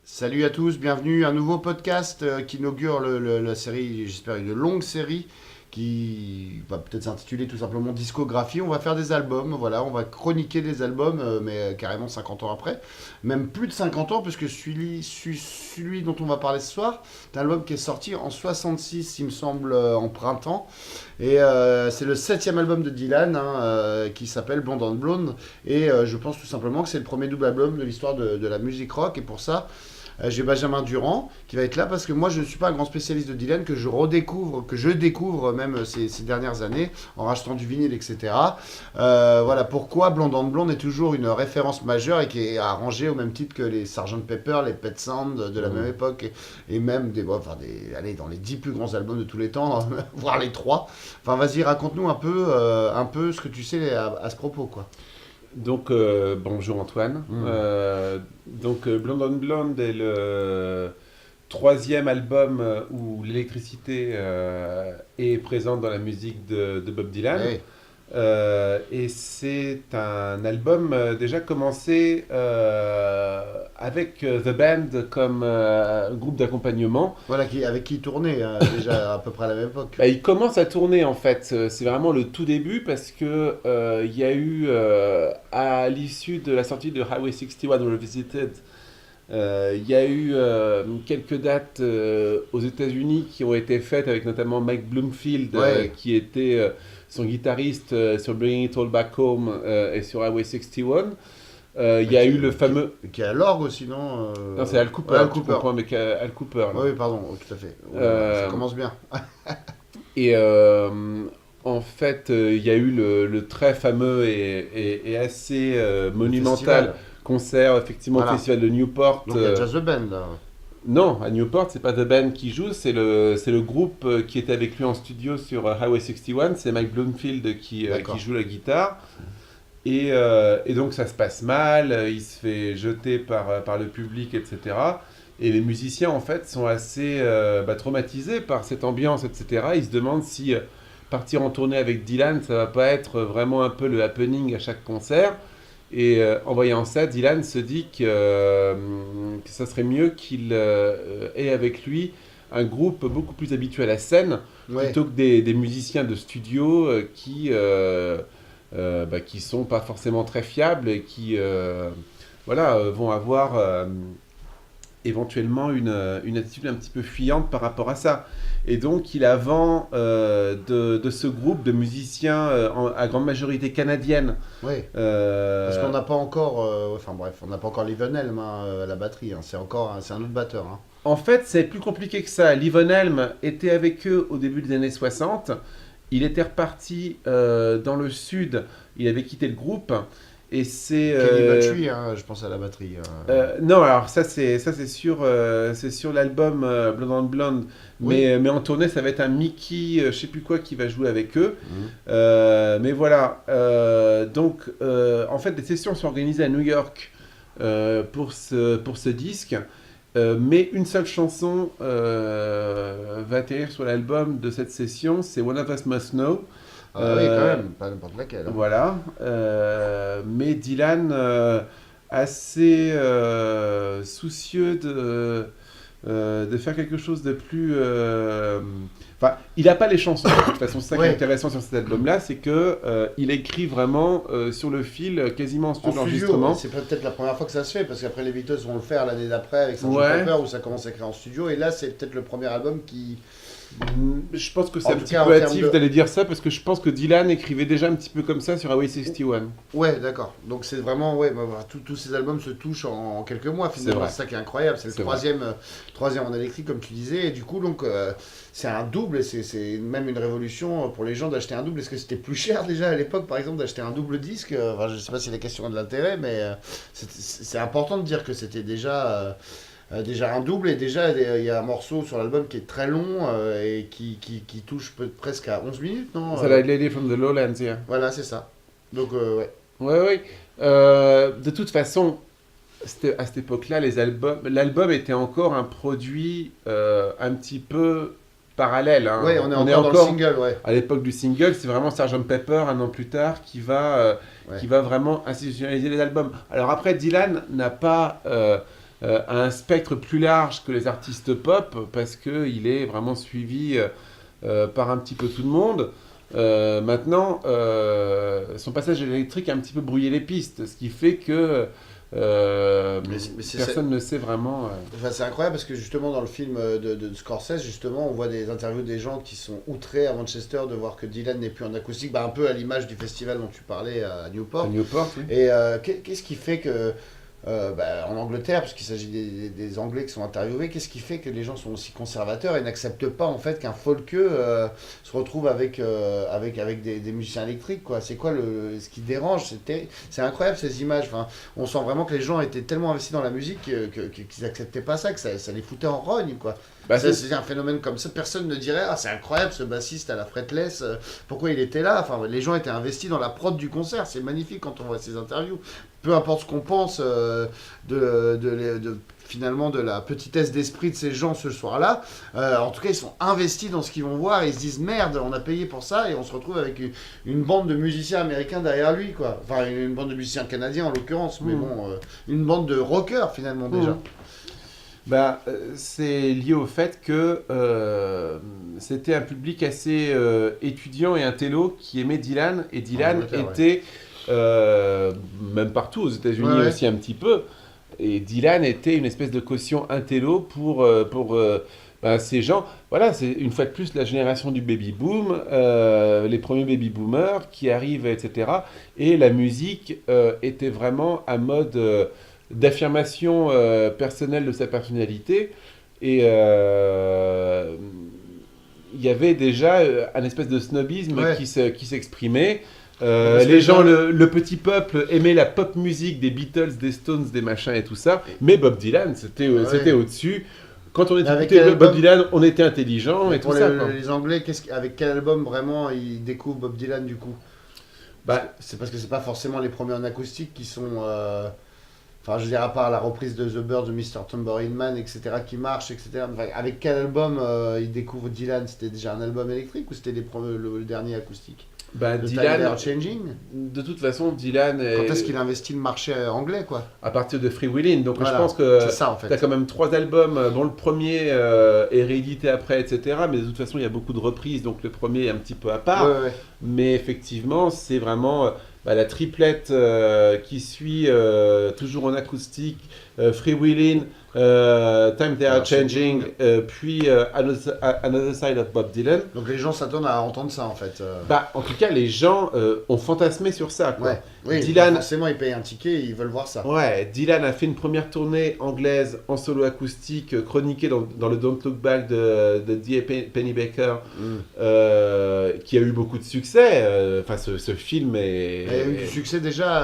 Salut à tous, bienvenue à un nouveau podcast qui inaugure la série, j'espère une longue série qui va peut-être s'intituler tout simplement Discographie. On va faire des albums, voilà, on va chroniquer des albums, mais carrément 50 ans après, même plus de 50 ans, puisque celui dont on va parler ce soir, c'est un album qui est sorti en 66, il me semble, en printemps, et c'est le septième album de Dylan, hein, qui s'appelle Blonde on Blonde, et je pense tout simplement que c'est le premier double album de l'histoire de la musique rock, et pour ça, j'ai Benjamin Durand qui va être là parce que moi je ne suis pas un grand spécialiste de Dylan, que je découvre même ces dernières années en rachetant du vinyle, etc. Voilà pourquoi Blonde on Blonde est toujours une référence majeure et qui est à ranger au même titre que les Sgt Pepper, les Pet Sounds de la même époque et même allez, dans les 10 plus grands albums de tous les temps, voire les 3. Enfin vas-y, raconte-nous un peu ce que tu sais à ce propos, quoi. Donc, bonjour Antoine. Blonde on Blonde est le troisième album où l'électricité est présente dans la musique de Bob Dylan. Hey. Et c'est un album déjà commencé avec The Band comme groupe d'accompagnement. Voilà, avec qui il tournait déjà à peu près à la même époque. Bah, il commence à tourner en fait, c'est vraiment le tout début parce que il y a eu à l'issue de la sortie de Highway 61 Revisited, il y a eu quelques dates aux États-Unis qui ont été faites avec notamment Mike Bloomfield Ouais. qui était son guitariste sur Bringing It All Back Home et sur Highway 61. Il y a eu le fameux... Qui est à l'orgue aussi, non Non, c'est Al Cooper, Ouais, Al tu Cooper. comprends, mais Al Cooper. Là. Oui, pardon, tout à fait. Ça commence bien. Et en fait, il y a eu le très fameux et assez monumental Festival. concert, effectivement, Voilà. au festival de Newport. Donc il y a Jazz the Band, là. Non, à Newport, c'est pas The Band qui joue, c'est le groupe qui était avec lui en studio sur Highway 61. C'est Mike Bloomfield qui D'accord. joue la guitare. Et donc ça se passe mal, il se fait jeter par le public, etc. Et les musiciens, en fait, sont assez traumatisés par cette ambiance, etc. Ils se demandent si partir en tournée avec Dylan, ça va pas être vraiment un peu le happening à chaque concert. Et en voyant ça, Dylan se dit que ça serait mieux qu'il ait avec lui un groupe beaucoup plus habitué à la scène, Ouais. plutôt que des musiciens de studio qui sont pas forcément très fiables et qui vont avoir éventuellement une attitude un petit peu fuyante par rapport à ça. Et donc il a vent de ce groupe de musiciens à grande majorité canadienne. Ouais. euh, Parce qu'on n'a pas encore. Enfin bref, on n'a pas encore Liven Helm à la batterie. Hein. C'est un autre batteur. Hein. En fait, c'est plus compliqué que ça. Livon Helm était avec eux au début des années 60. Il était reparti dans le sud. Il avait quitté le groupe. Et c'est. Kenny Batui, hein, je pense à la batterie. Non, alors ça c'est c'est sur l'album Blonde on Blonde. Oui. Mais en tournée, ça va être un Mickey, je sais plus quoi, qui va jouer avec eux. Mhm. Mais voilà. En fait, les sessions sont organisées à New York pour ce disque. Mais une seule chanson va atterrir sur l'album de cette session, c'est One of Us Must Know. Ah oui, quand même, pas n'importe laquelle. Hein. Voilà. Mais Dylan, assez soucieux de faire quelque chose de plus... Enfin, il n'a pas les chansons, de toute façon. C'est ça qui est Ouais. intéressant sur cet album-là, c'est que il écrit vraiment sur le fil, quasiment en En studio studio, d'enregistrement. c'est peut-être la première fois que ça se fait, parce qu'après les Beatles vont le faire l'année d'après avec Sgt Ouais. Pepper, où ça commence à écrire en studio, et là c'est peut-être le premier album qui. Je pense que c'est En un tout petit cas, peu en termes hâtif de- d'aller dire ça, parce que je pense que Dylan écrivait déjà un petit peu comme ça sur Highway 61. Ouais, d'accord. Donc c'est vraiment, ouais, tous ces albums se touchent en quelques mois finalement. vrai. C'est ça qui est incroyable. C'est le C'est troisième en électrique, comme tu disais. Et du coup, donc, c'est un double et c'est même une révolution pour les gens d'acheter un double. Est-ce que c'était plus cher déjà à l'époque, par exemple, d'acheter un double disque Enfin, je sais pas si la question a de l'intérêt, mais c'est important de dire que c'était déjà un double et déjà il y a un morceau sur l'album qui est très long et qui touche presque à 11 minutes, non C'est la Lady from the Lowlands, yeah. Voilà, c'est ça. Donc, ouais. Ouais, ouais. De toute façon, à cette époque-là, l'album était encore un produit un petit peu parallèle. Hein. Ouais, on est encore dans le single, ouais. À l'époque du single, c'est vraiment Sgt Pepper, un an plus tard, qui va Ouais. vraiment institutionnaliser les albums. Alors après, Dylan n'a pas a un spectre plus large que les artistes pop parce qu'il est vraiment suivi par un petit peu tout le monde. Maintenant, son passage à l'électrique a un petit peu brouillé les pistes, ce qui fait que personne ne sait vraiment. Enfin, c'est incroyable parce que justement dans le film de Scorsese, justement, on voit des interviews des gens qui sont outrés à Manchester de voir que Dylan n'est plus en acoustique, un peu à l'image du festival dont tu parlais à Newport. À Newport, oui. Et qu'est-ce qui fait que en Angleterre, parce qu'il s'agit des Anglais qui sont interviewés, qu'est-ce qui fait que les gens sont aussi conservateurs et n'acceptent pas en fait qu'un folkeux se retrouve avec des musiciens électriques, quoi. C'est quoi ce qui dérange? C'est incroyable ces images. Enfin, on sent vraiment que les gens étaient tellement investis dans la musique qu'ils n'acceptaient pas ça, que ça les foutait en rogne, quoi. C'est un phénomène comme ça, personne ne dirait « Ah, c'est incroyable ce bassiste à la fretless, pourquoi il était là ?» Enfin, les gens étaient investis dans la prod du concert, c'est magnifique quand on voit ces interviews. Peu importe ce qu'on pense finalement de la petitesse d'esprit de ces gens ce soir-là, en tout cas ils sont investis dans ce qu'ils vont voir, et ils se disent « Merde, on a payé pour ça » et on se retrouve avec une bande de musiciens américains derrière lui, quoi. Enfin, une bande de musiciens canadiens en l'occurrence, mais bon, une bande de rockers finalement déjà. C'est lié au fait que c'était un public assez étudiant et intello qui aimait Dylan, et Dylan était, même partout aux États-Unis aussi un petit peu, et Dylan était une espèce de caution intello pour ces gens. Voilà, c'est une fois de plus la génération du baby-boom, les premiers baby-boomers qui arrivent, etc. Et la musique était vraiment un mode d'affirmation personnelle de sa personnalité, et il y avait déjà un espèce de snobisme qui s'exprimait. Les gens, le petit peuple aimait la pop musique des Beatles, des Stones, des machins et tout ça, mais Bob Dylan c'était au-dessus. Quand on écoutait Bob Dylan, on était intelligent et tout ça. Les Anglais, avec quel album vraiment ils découvrent Bob Dylan du coup? C'est parce que c'est pas forcément les premiers en acoustique qui sont enfin, je veux dire, à part la reprise de The Birds de Mr. Tambourine Man, etc., qui marche, etc. Enfin, avec quel album il découvre Dylan? C'était déjà un album électrique ou c'était le dernier acoustique? Dylan, Changing. De toute façon, Dylan. Quand est-ce qu'il investit le marché anglais, quoi? À partir de Free Willin'. Donc voilà, je pense que ça, en fait. tu as quand même 3 albums, dont le premier est réédité après, etc. Mais de toute façon, il y a beaucoup de reprises, donc le premier est un petit peu à part. Mais effectivement, c'est vraiment la triplette qui suit toujours en acoustique, Free Willin', Time They Are Changing, puis Another Side of Bob Dylan. Donc les gens s'attendent à entendre ça en fait. En tout cas, les gens ont fantasmé sur ça, quoi. Oui, Dylan, forcément ils payent un ticket et ils veulent voir ça. Dylan a fait une première tournée anglaise en solo acoustique, chroniquée dans le Don't Look Back de D.A. Pennebaker, qui a eu beaucoup de succès. Enfin, ce film est... Il y a eu du succès déjà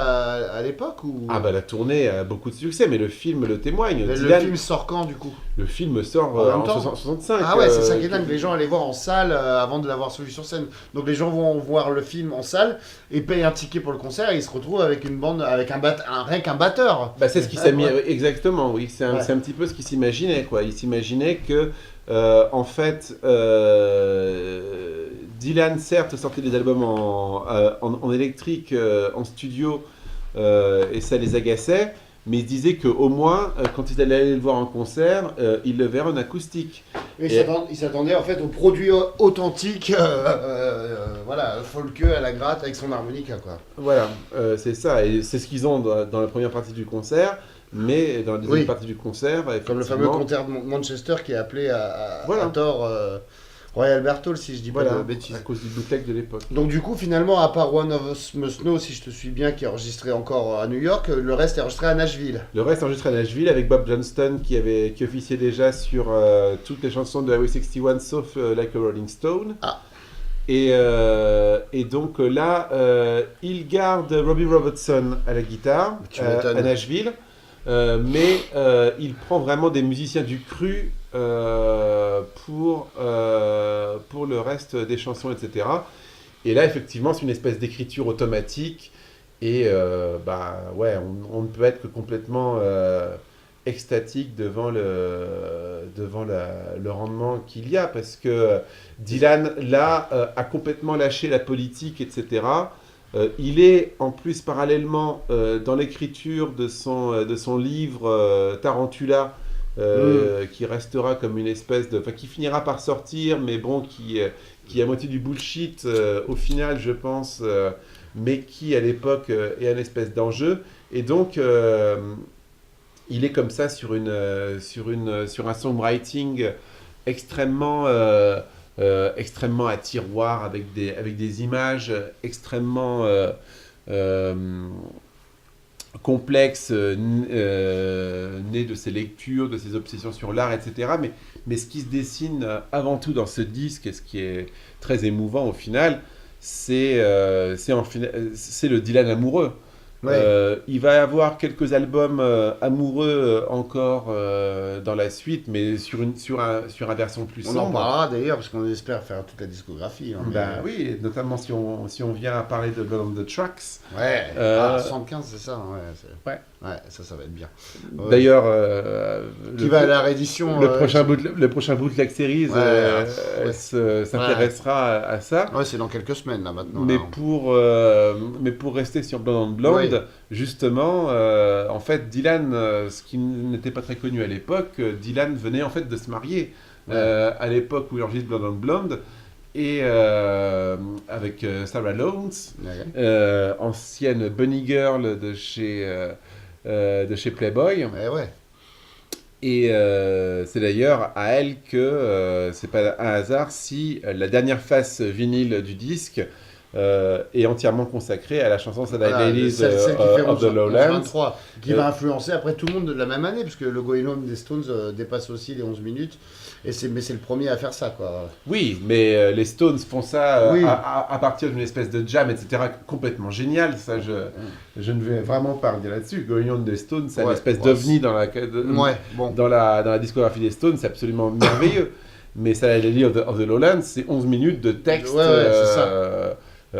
à l'époque ou... la tournée a beaucoup de succès, mais le film le témoigne. Le film sort quand du coup? Le film sort en 65. Ah ouais, c'est ça qui est dingue. Les gens allaient voir en salle avant de l'avoir vu sur scène. Donc les gens vont voir le film en salle et payent un ticket pour le concert et ils se retrouvent avec une bande, avec rien qu'un batteur. C'est ce qui s'est mis exactement, oui. C'est un petit peu ce qu'ils s'imaginaient, quoi. Ils s'imaginaient que, en fait, Dylan, certes, sortait des albums en électrique, en studio, et ça les agaçait. Mais ils se disaient qu'au moins, quand ils allaient le voir en concert, ils le verraient en acoustique. Ils s'attendaient en fait au produit authentique, folkeux à la gratte avec son harmonica, quoi. Voilà, c'est ça. Et c'est ce qu'ils ont dans la première partie du concert, mais dans la deuxième partie du concert... Comme le fameux concert de Manchester qui est appelé à tort... Roy Alberto, si je dis pas de bêtises. À cause du bootleg de l'époque. Donc du coup, finalement, à part One of Us Must Know, si je te suis bien, qui est enregistré encore à New York, le reste est enregistré à Nashville. Le reste est enregistré à Nashville avec Bob Johnston qui officiait déjà sur toutes les chansons de Highway 61 sauf Like a Rolling Stone. Et donc là, il garde Robbie Robertson à la guitare à Nashville. Mais il prend vraiment des musiciens du cru pour le reste des chansons, etc. Et là, effectivement, c'est une espèce d'écriture automatique. Et on ne peut être que complètement extatique devant le rendement qu'il y a. Parce que Dylan, là, a complètement lâché la politique, etc. Il est en plus parallèlement dans l'écriture de son livre Tarantula, qui restera comme une espèce de... Enfin, qui finira par sortir, mais bon, qui est à moitié du bullshit au final, je pense, mais qui à l'époque est une espèce d'enjeu. Et donc, il est comme ça sur un songwriting extrêmement... extrêmement à tiroir avec des images extrêmement complexes, nées de ses lectures, de ses obsessions sur l'art, etc. Mais ce qui se dessine avant tout dans ce disque, et ce qui est très émouvant au final, c'est le Dylan amoureux. Ouais. Il va y avoir quelques albums amoureux encore dans la suite, mais sur un versant plus On sombre. en parlera d'ailleurs, parce qu'on espère faire toute la discographie. Hein, Ben oui, et notamment si on vient à parler de Blood on the Tracks. Ouais, 75, c'est ça. Ouais, Ouais. ça va être bien. D'ailleurs, Qui va à la réédition. le prochain Bootleg Series s'intéressera à ça. Ouais, c'est dans quelques semaines là maintenant. Mais là. pour rester sur Blonde on Blonde, Oui. justement, en fait, Dylan, ce qui n'était pas très connu à l'époque, Dylan venait en fait de se marier à l'époque où il enregistre Blonde on Blonde, et avec Sarah Lawrence, ancienne bunny girl de chez Playboy. Ouais. Et c'est d'ailleurs à elle que c'est pas un hasard si la dernière face vinyle du disque est entièrement consacrée à la chanson Sad Eyed Ladies celle qui fait of the 11, Lowlands. 23, qui va influencer après tout le monde de la même année, parce que le Going Home des Stones dépasse aussi les 11 minutes, mais c'est le premier à faire ça, quoi. Oui, mais les Stones font ça Oui. à partir d'une espèce de jam, etc. complètement génial. Ça, je ne vais vraiment pas revenir là-dessus. Going On des Stones, c'est une espèce d'ovni dans la discographie des Stones, c'est absolument merveilleux. Mais Sad Eyed Ladies of the Lowlands, c'est 11 minutes de texte c'est ça.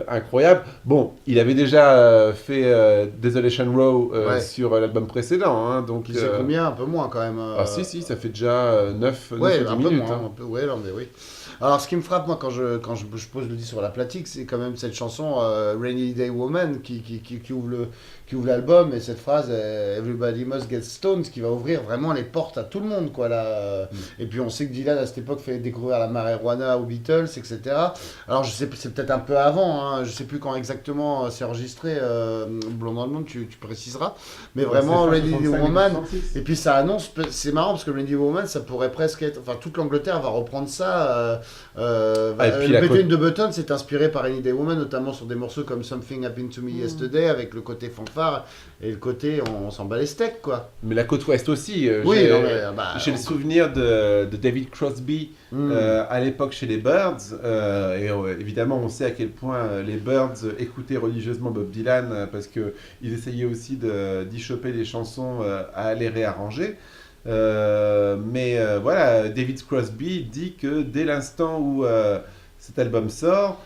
incroyable. Bon, il avait déjà fait Desolation Row sur l'album précédent. Hein, donc, Qui sait combien? Un peu moins quand même. Ah si, ça fait déjà 9 Ouais, 10 un minutes. peu moins. Hein. Un peu, ouais, non, mais oui. Alors, ce qui me frappe, moi, quand je pose le disque sur la platine, c'est quand même cette chanson Rainy Day Woman qui ouvre l'album, et cette phrase Everybody Must Get Stoned, qui va ouvrir vraiment les portes à tout le monde, quoi. Là. Et puis, on sait que Dylan, à cette époque, fait découvrir la marijuana aux Beatles, etc. Alors, je sais, c'est peut-être un peu avant, hein, je sais plus quand exactement c'est enregistré, Blonde on Blonde, tu préciseras. Mais vraiment, Rainy Day Woman. Et puis, ça annonce, c'est marrant parce que Rainy Day Woman, ça pourrait presque être. Enfin, toute l'Angleterre va reprendre ça. Le Between the Buttons s'est inspiré par Rainy Day Woman, notamment sur des morceaux comme Something Happened to Me Yesterday, avec le côté fanfare et le côté on s'en bat les steaks, quoi. Mais la côte ouest aussi. J'ai le souvenir de David Crosby à l'époque chez les Byrds. Évidemment, on sait à quel point les Byrds écoutaient religieusement Bob Dylan parce qu'ils essayaient aussi d'y choper des chansons à les réarranger. Voilà, David Crosby dit que dès l'instant où cet album sort,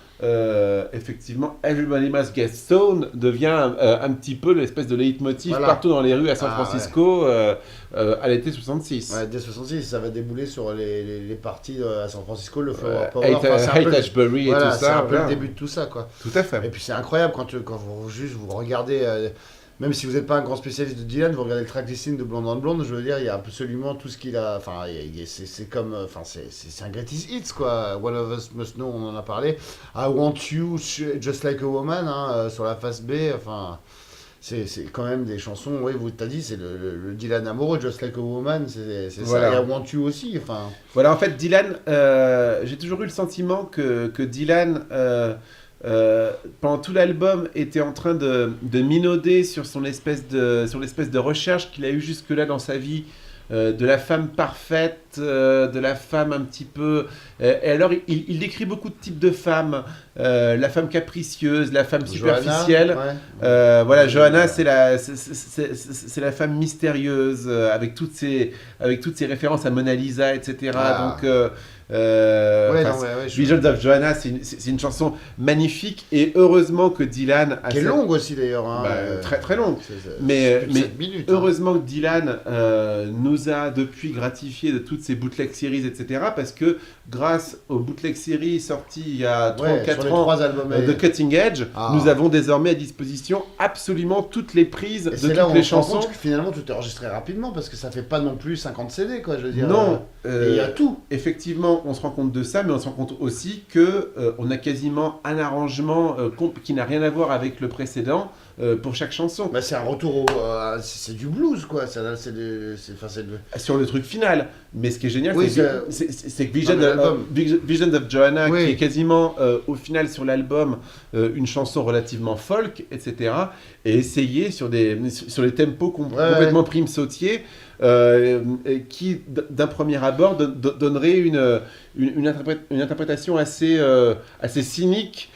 effectivement, Everybody Must Get Stoned devient un petit peu l'espèce de leitmotiv partout dans les rues à San Francisco à l'été 66. Ouais, dès 66, ça va débouler sur les parties à San Francisco, le Flower Power, Haight-Ashbury et tout ça. C'est un peu le début de tout ça, quoi. Tout à fait. Et puis c'est incroyable quand vous regardez. Même si vous n'êtes pas un grand spécialiste de Dylan, vous regardez le track listing de Blonde on Blonde, je veux dire, il y a absolument tout ce qu'il a. Enfin, c'est comme. Enfin, c'est un greatest hits, quoi. One of Us Must Know, on en a parlé. I Want You, Just Like a Woman, hein, sur la face B. Enfin, c'est quand même des chansons. Oui, vous t'as dit, c'est le Dylan amoureux, Just Like a Woman, c'est voilà. Ça. Et I Want You aussi. Enfin. Voilà, en fait, Dylan, j'ai toujours eu le sentiment que Dylan. Pendant tout l'album était en train de minauder sur l'espèce de recherche qu'il a eu jusque-là dans sa vie, de la femme parfaite, de la femme un petit peu... et alors il décrit beaucoup de types de femmes, la femme capricieuse, la femme superficielle. Johanna, voilà, Johanna, c'est la femme mystérieuse, avec toutes ces références à Mona Lisa, etc. Donc... Visions of Johanna, c'est une chanson magnifique, et heureusement que Dylan qui est longue aussi d'ailleurs, hein, très très longue, mais minutes, heureusement que Dylan nous a depuis gratifié de toutes ces bootleg series, etc. Parce que grâce aux bootleg series sorties il y a 3-4 sur les ans 3 albums, de Cutting Edge, Ah. nous avons désormais à disposition absolument toutes les prises et de c'est toutes là où les on se rend chansons. compte que finalement tout est enregistré rapidement parce que ça fait pas non plus 50 CD, quoi, je veux dire. Non, Et il y a tout. effectivement, on se rend compte de ça, mais on se rend compte aussi que on a quasiment un arrangement qui n'a rien à voir avec le précédent pour chaque chanson. Bah, c'est un retour c'est du blues, quoi. Sur le truc final. Mais ce qui est génial, Oui, c'est que Vision, dans l'album. Vision of Joanna, Oui. qui est quasiment au final sur l'album une chanson relativement folk, etc., est essayée sur les tempos complètement prime sautier, qui d'un premier abord donnerait une interprétation assez cynique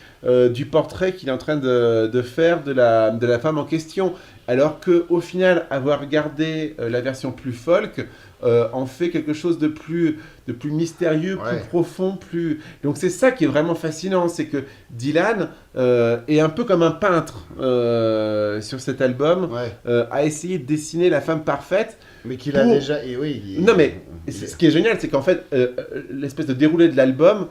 du portrait qu'il est en train de faire de la femme en question. Alors qu'au final, avoir gardé la version plus folk en fait quelque chose de plus mystérieux, plus profond, Donc c'est ça qui est vraiment fascinant, c'est que Dylan est un peu comme un peintre sur cet album, a essayé de dessiner la femme parfaite. Mais qu'il a déjà... Et oui, Non mais, ce qui est génial, c'est qu'en fait, l'espèce de déroulé de l'album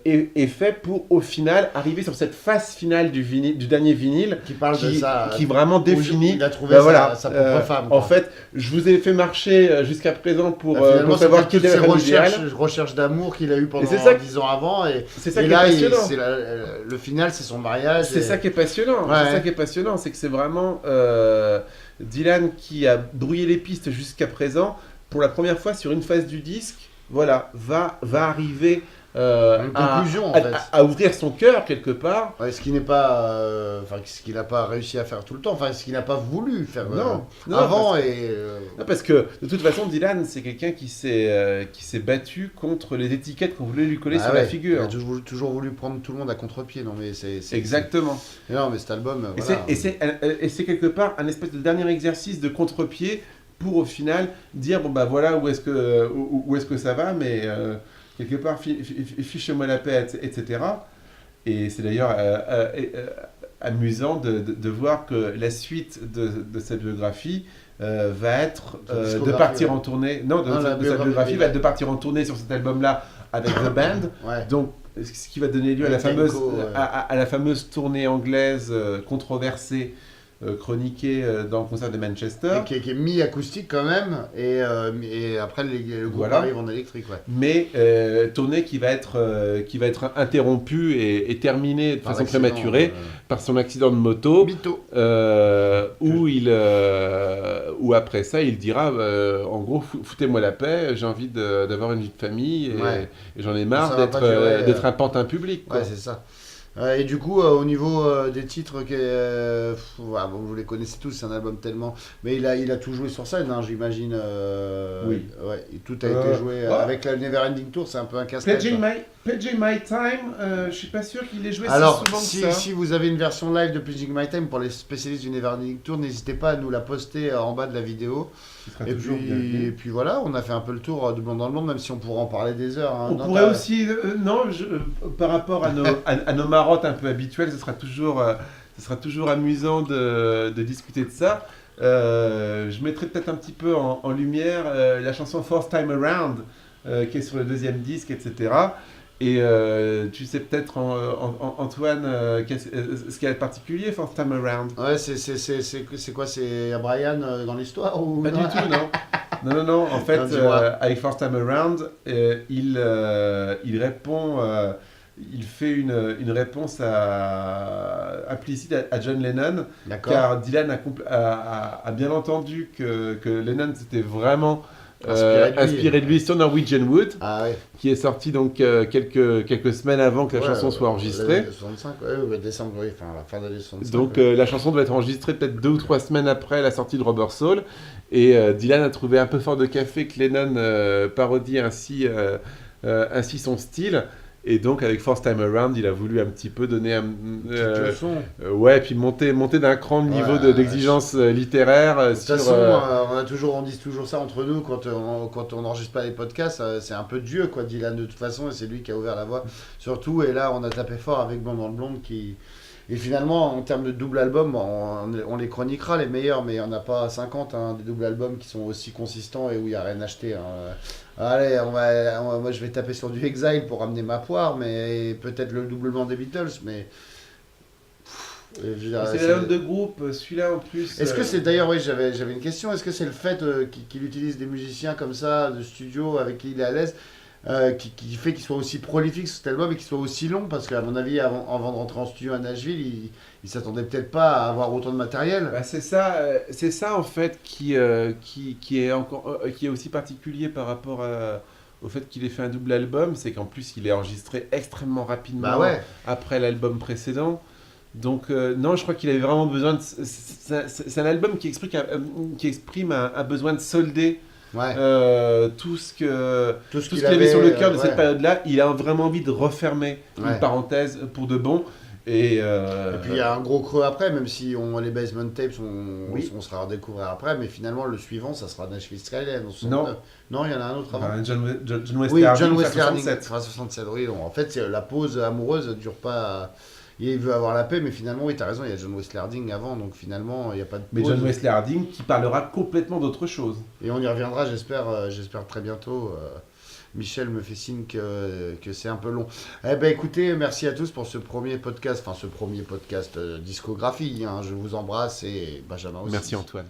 est fait pour, au final, arriver sur cette phase finale du dernier vinyle qui parle de ça, qui vraiment définit... Il a trouvé sa propre femme. En fait, je vous ai fait marcher jusqu'à présent pour savoir qui toutes était ces la femme idéale. recherches d'amour qu'il a eu pendant 10 ans avant. C'est ça et qui là, est passionnant. le final, c'est son mariage. C'est ça qui est passionnant. C'est ça qui est passionnant, c'est que c'est vraiment Dylan qui a brouillé les pistes jusqu'à présent, pour la première fois sur une phase du disque, voilà, va arriver une conclusion, en fait. à ouvrir son cœur quelque part. Ce qui n'est pas, ce qu'il n'a pas réussi à faire tout le temps, ce qu'il n'a pas voulu faire avant. Non, parce que de toute façon, Dylan, c'est quelqu'un qui s'est battu contre les étiquettes qu'on voulait lui coller sur la figure. Il a toujours voulu prendre tout le monde à contre-pied. Non, mais c'est exactement. Non, mais cet album. Et c'est quelque part un espèce de dernier exercice de contre-pied pour au final dire bon bah voilà où est-ce que ça va, mais quelque part fichez-moi la paix, etc. Et c'est d'ailleurs amusant de voir que la suite de cette biographie va être de partir en tournée. Non, de cette biographie va être de partir en tournée sur cet album-là avec The Band. Donc ce qui va donner lieu à la fameuse tournée anglaise controversée, chroniquée dans le concert de Manchester. Qui est mi-acoustique quand même, et après le groupe arrive en électrique. Mais tournée qui va être interrompue et terminée de façon prématurée par son accident de moto, où après ça il dira en gros foutez-moi la paix, j'ai envie d'avoir une vie de famille et j'en ai marre d'être un pantin public. Ouais, c'est ça. Et du coup, au niveau des titres, vous les connaissez tous, c'est un album tellement... Mais il a tout joué sur scène, j'imagine. Oui. Tout a été joué avec la Neverending Tour, c'est un peu un casse-tête. Pledging My Time, je suis pas sûr qu'il ait joué alors, si souvent que ça. Si vous avez une version live de Pledging My Time, pour les spécialistes du Neverending Tour, n'hésitez pas à nous la poster en bas de la vidéo. Et puis voilà, on a fait un peu le tour de Blond dans le Monde, même si on pourrait en parler des heures. On pourrait aussi, par rapport à nos marottes un peu habituelles, ce sera toujours amusant de discuter de ça. Je mettrai peut-être un petit peu en lumière la chanson Fourth Time Around, qui est sur le deuxième disque, etc. Et tu sais peut-être, Antoine, ce qu'il y a de particulier, Fourth Time Around. Ouais, c'est quoi? C'est Brian dans l'histoire ou... Pas du tout, non. Non. En fait, avec Fourth Time Around, il répond... il fait une réponse implicite à John Lennon, car Dylan a bien entendu que Lennon s'était vraiment inspiré de lui sur Norwegian Wood, qui est sorti donc quelques semaines avant que la chanson soit enregistrée. 65, décembre, la fin de l'année 65. Donc la chanson doit être enregistrée peut-être 2 ou 3 semaines après la sortie de Rubber Soul, et Dylan a trouvé un peu fort de café que Lennon parodie ainsi son style. Et donc avec Fourth Time Around, il a voulu un petit peu donner puis monter d'un cran le niveau d'exigence littéraire. De toute façon, on dit toujours ça entre nous quand on n'enregistre pas les podcasts, c'est un peu Dieu Dylan de toute façon, et c'est lui qui a ouvert la voie surtout. Et là, on a tapé fort avec Blonde dans le Blonde qui Et finalement, en termes de double album, on les chroniquera les meilleurs, mais il n'y en a pas 50 hein, des doubles albums qui sont aussi consistants et où il n'y a rien à acheter. Hein. Allez, moi je vais taper sur du Exile pour ramener ma poire, mais peut-être le doublement des Beatles, mais. Je veux dire, C'est l'album de groupe, celui-là en plus. Est-ce que c'est d'ailleurs, oui, j'avais une question. Est-ce que c'est le fait qu'il utilise des musiciens comme ça, de studio, avec qui il est à l'aise, qui fait qu'il soit aussi prolifique sur cet album et qu'il soit aussi long? Parce qu'à mon avis, avant de rentrer en studio à Nashville, il s'attendait peut-être pas à avoir autant de matériel. Bah, c'est ça en fait qui est encore, qui est aussi particulier par rapport au fait qu'il ait fait un double album, c'est qu'en plus il est enregistré extrêmement rapidement Bah ouais. après l'album précédent. Donc non, je crois qu'il avait vraiment besoin de... C'est un album qui exprime un besoin de solder Ouais. tout ce Tout ce qu'il avait sur le cœur de cette ouais. période-là. Il a vraiment envie de refermer Ouais. une parenthèse pour de bon. Et puis il y a un gros creux après, même si les basement tapes, Oui. on sera à redécouvrir après, mais finalement le suivant, ça sera Nashville Skyline. Non. Non, il y en a un autre avant. enfin, John Wesley Oui, Harding, John ça, Wesley Harding, 67. 67. Oui, donc, en fait, la pause amoureuse ne dure pas. Il veut avoir la paix, mais finalement, oui, t'as raison, il y a John Wesley Harding avant, donc finalement, il n'y a pas de pause. Mais John Wesley Harding qui parlera complètement d'autre chose. Et on y reviendra, j'espère très bientôt. Michel me fait signe que c'est un peu long. Eh ben écoutez, merci à tous pour ce premier podcast, discographie. Hein. Je vous embrasse et Benjamin aussi. Merci Antoine.